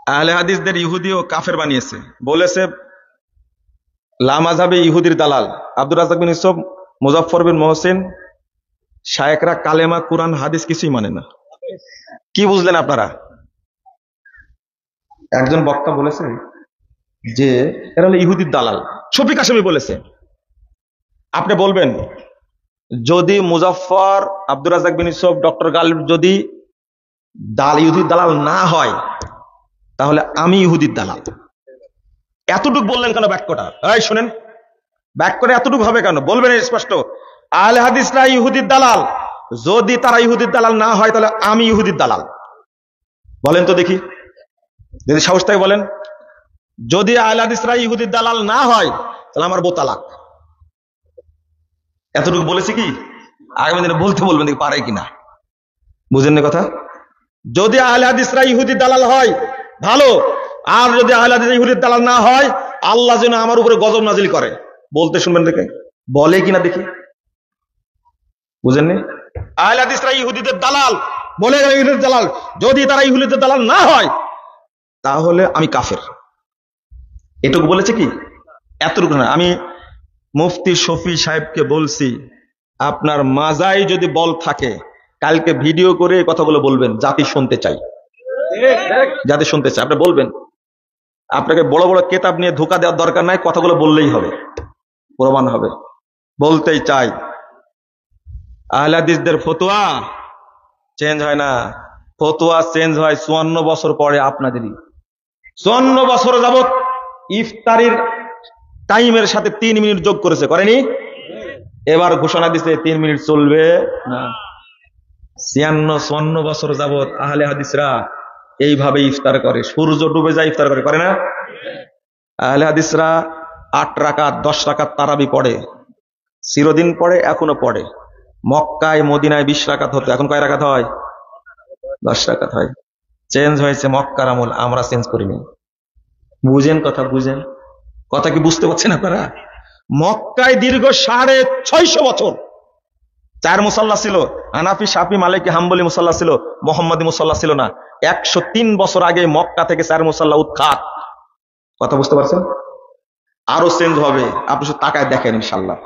আহলে হাদিসদের ইহুদি ও কাফের বানিয়েছে, বলেছে লা মাযহাবে ইহুদির দালাল। আব্দুর রাজ্জাক বিন ইউসুফ, মুজাফফর বিন মহসিন, শায়েখরা কালেমা কুরআন হাদিস কিছুই মানে না। কি বুঝলেন আপনারা? একজন বক্তা বলেছে যে এরা হলো ইহুদির দালাল, শফিক কাশেমি বলেছে। আপনি বলবেন যদি মুজাফফর, আব্দুর রাজ্জাক বিন ইউসুফ, ডক্টর গালিব যদি ইহুদির দালাল না হয় তাহলে আমি ইহুদির দালাল। এতটুকু বললেন কেন বাক্যটা? এই শুনেন, বাক্যটা এতটুকু হবে কেন বলবেন স্পষ্ট। আহলে হাদিসরা ইহুদির দালাল, যদি তারা ইহুদির দালাল না হয় তাহলে আমি ইহুদির দালাল। বলেন তো দেখি, যদি সাহস থাকে বলেন। যদি আহলে হাদিসরা ইহুদির দালাল না হয় তাহলে আমার বোতালাক। এতটুকু বলেছি কি? আগামী দিনে বলতে বলবেন দেখি পারে কিনা। বুঝেন না কথা? যদি আহলে হাদিসরা ইহুদির দালাল হয় ভালো, আর যদি আহলে হাদিস ইহুদির দালাল না হয় আল্লাহ যেন আমার উপরে গজব নাজিল করে। বলতে শুনবেন দেখে, বলে কিনা দেখি। বুঝেননি? আহলে হাদিসরা ইহুদিদের দালাল বলে গেল, ইহুদিদের দালাল। যদি তারা ইহুদিদের দালাল না হয় তাহলে আমি কাফের। এটুকু বলেছে কি? এতটুকু না। আমি মুফতি শফি সাহেবকে বলছি, আপনার মাজায় যদি বল থাকে কালকে ভিডিও করে এই কথাগুলো বলবেন, জাতি শুনতে চাই, জাতি শুনতে চাই। আপনি বলবেন, আপনাকে বড় বড় কেতাব নিয়ে ধোকা দেওয়ার দরকার নাই, কথাগুলো বললেই হবে, প্রমাণ হবে। বলতেই চাই, আহলে হাদিসদের ফতোয়া চেঞ্জ হয় না, ফতোয়া চেঞ্জ হয় 54 বছর পরে আপনাদেরই। 54 বছর যাবত ইফতারির টাইমের সাথে 3 মিনিট যোগ করেছে, করেনি? এবার ঘোষণা দিছে 3 মিনিট চলবে না। 54 বছর যাবত আহলে হাদিসরা এইভাবে ইফতার করে, সূর্য ডুবে যায় ইফতার করে, করে না? আহলে হাদিসরা 8 রাকাত 10 রাকাত তারাবি পড়ে, চিরদিন পড়ে, এখনো পড়ে। মক্কায় মদিনায় 20 রাকাত হতো, এখন কয় রাকাত হয়? 10 রাকাত হয়। চেঞ্জ হয়েছে মক্কার আমল, আমরা চেঞ্জ করিনি। বুঝেন কথা? বুঝেন কথা? কি বুঝতে পারছেন আপনারা? মক্কায় দীর্ঘ 650 বছর 4 মুসাল্লা ছিল। হানাফি, শাফি, মালিকি, হাম্বলি মুসাল্লা ছিল, মোহাম্মদী মুসাল্লা ছিল না। 103 বছর আগে মক্কা থেকে 4 মুসাল্লা উৎখাত। কথা বুঝতে পারছেন? আরো চেঞ্জ হবে, আপনি শুধু তাকায় দেখেন ইনশাল্লাহ।